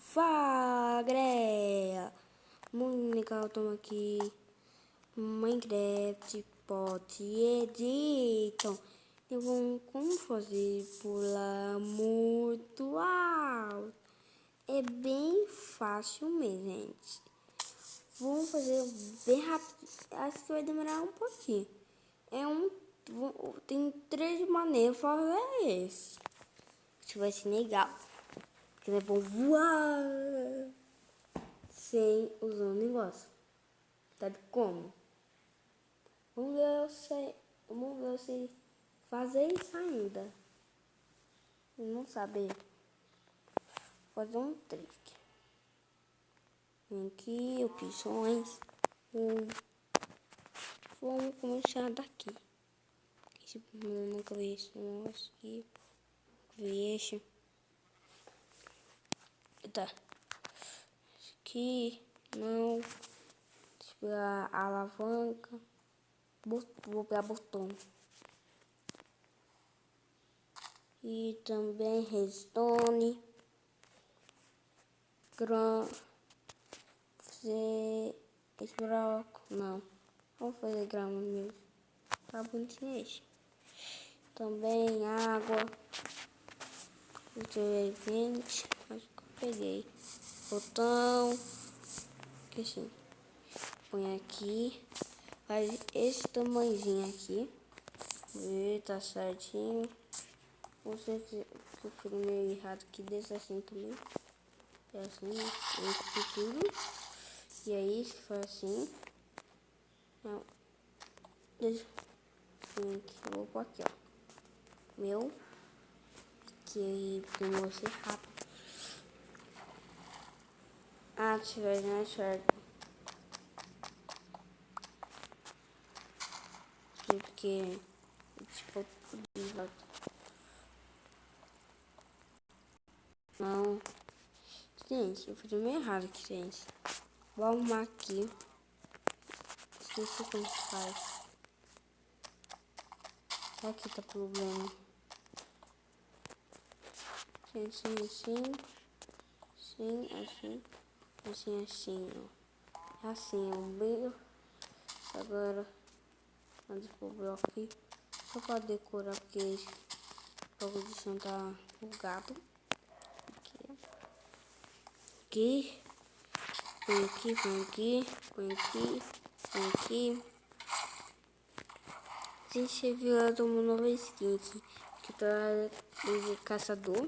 Fala, galera! Muito legal, estamos aqui Minecraft Pot Edition. E como fazer pular muito alto? É bem fácil mesmo, gente. Vamos fazer bem rápido. Acho que vai demorar um pouquinho. Tem 3 maneiras de fazer esse. Isso vai ser legal. Que é bom voar sem usar o negócio. Sabe como? Vamos ver se fazer isso ainda. E não saber fazer um trick. Vem aqui, opções. Vamos começar daqui. Esse nunca vi esse negócio aqui. Vi esse. Tá. Esse aqui. Não. Deixa eu pegar a alavanca. Vou pegar botão. E também redstone. Fazer esse bloco. Não. Vamos fazer grama mesmo. Tá bonitinho esse. Também água. Vinte. Acho que eu peguei. Botão. Que assim. Põe aqui. Faz esse tamanhozinho aqui. E tá certinho. Você que foi meio errado aqui, deixa assim também. É assim, entre tudo. E aí, se for assim. Não. Deixa eu aqui, eu vou pôr aqui, ó. Meu. Que aí, porque eu vou ser rápido. Ah, tiver mais certo. Porque, tipo, não. Gente, eu fiz meio errado aqui, gente. Vou arrumar aqui. Esqueci como faz. Aqui tá problema. Assim, assim. Assim, ó. Assim, ó. Bem. Agora, vamos pôr o bloco aqui. Só pra decorar, porque o jogo de chão tá bugado. Aqui. Põe aqui, põe aqui, põe aqui, põe aqui. Gente, viu, uma nova skin aqui. Que tá de caçador.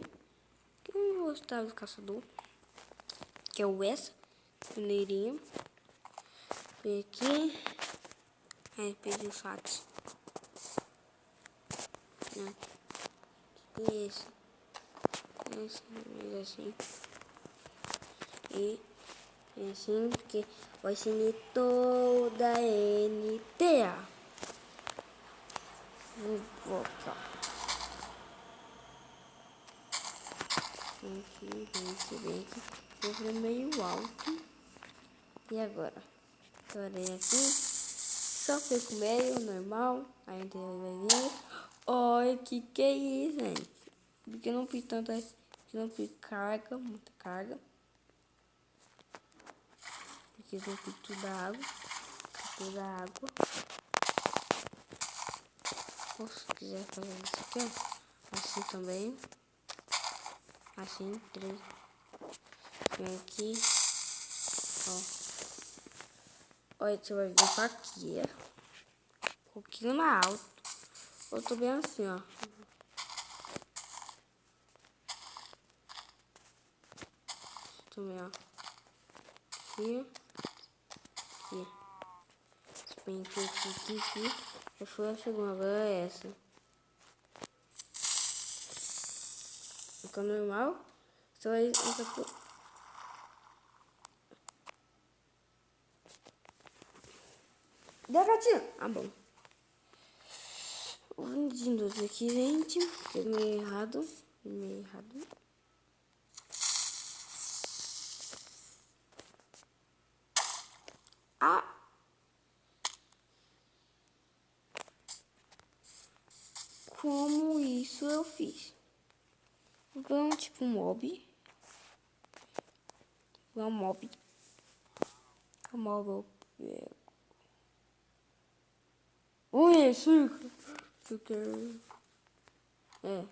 Que eu não gostava do caçador. Que é o essa. Mineirinho. Põe aqui. Aí, perdi o chat. Não. Que esse? Esse, assim. E assim, porque vai ser toda NTA. Vou aqui, ó. Vem aqui. Vou fazer meio alto. E agora? Torei aqui. Só fico meio normal. Aí vai vir. Olha que é isso, gente. Porque eu não fiz tanta. Porque não fiz carga, muita carga. Porque eu não fiz toda a água. Toda a água. Ou se quiser fazer isso aqui, ó. Assim também. Assim, 3. Vem aqui. Ó. Olha, você vai vir pra aqui, ó. Um pouquinho mais alto. Eu tô bem assim, ó. Também, ó. Aqui. Aqui. Vem aqui. Eu fui a segunda, agora é essa. Fica normal. Só vai entrar por... Deu gatinho. Ah, bom. O Windows aqui, gente. Fez meio errado. Ah! Como isso eu fiz? Vou pegar tipo um mob. É um mob. É um mob eu pego. Ui, suco. É.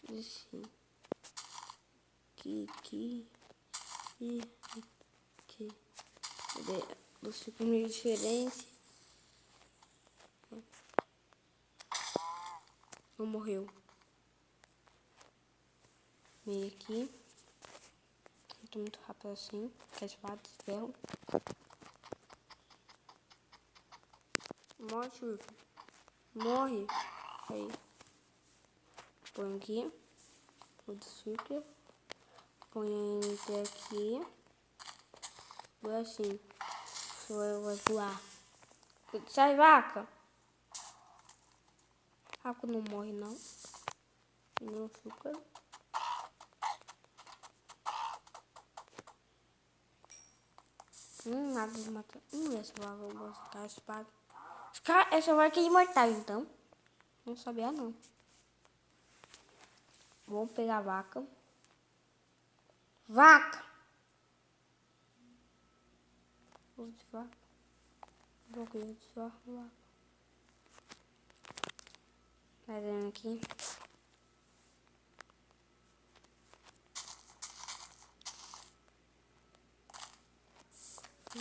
Assim. Aqui. E aqui. Cadê? Os ciclos meio diferentes. Não morreu. Meio aqui. Não tô muito rápido assim. Com a espada de ferro. Morre, Chuca. Morre. Aí. Põe aqui. O do sucre. Põe entre aqui. Vai assim. Vai voar. Sai, vaca. Vaca não morre, não. Nem o açúcar. Nada de matar. Essa vaca eu vou buscar a espada. Essa vaca é imortal, então. Não sabia, não. Vamos pegar a vaca. Vaca! Vou de vaca. Vou de vaca. Tá vendo aqui?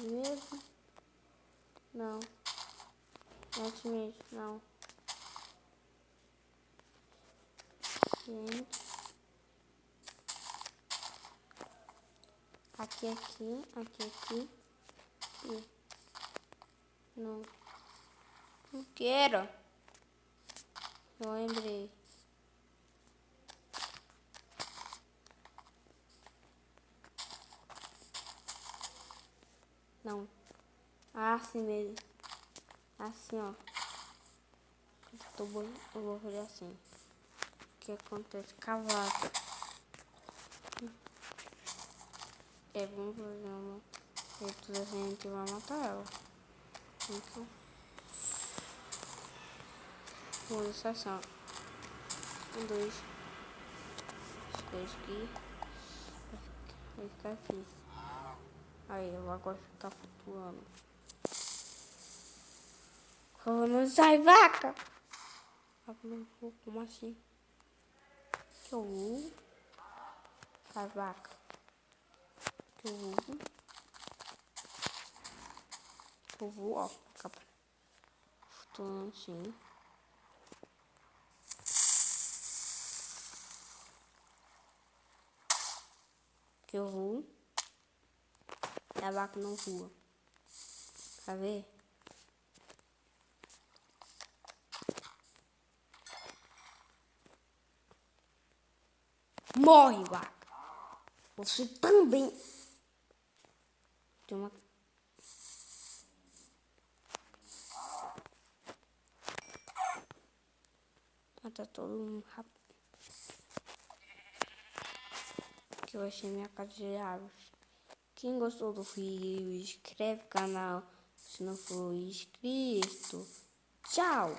Mesmo? Não. Mesmo, não. Gente. Aqui. E. Não. Não quero. Eu lembrei. Não. Assim mesmo. Assim, ó. Eu vou fazer assim. O que acontece com a vaca? Vamos fazer uma. A gente vai matar ela. Então. Vou deixar assim, ó. 1, 2. Aqui. Vai ficar aqui. Aí, eu agora ficar flutuando. Não sai, vaca! Como assim? Que eu vou? Sai, vaca. Que eu vou? Eu vou, ó. Ficar flutuando assim. Que eu vou. E a vaca não voa. Tá vendo? Morre, vaca. Você também. Tem uma. Mata todo mundo rápido. Que eu achei minha casa de árvores. Quem gostou do vídeo, inscreve no canal se não for inscrito. Tchau!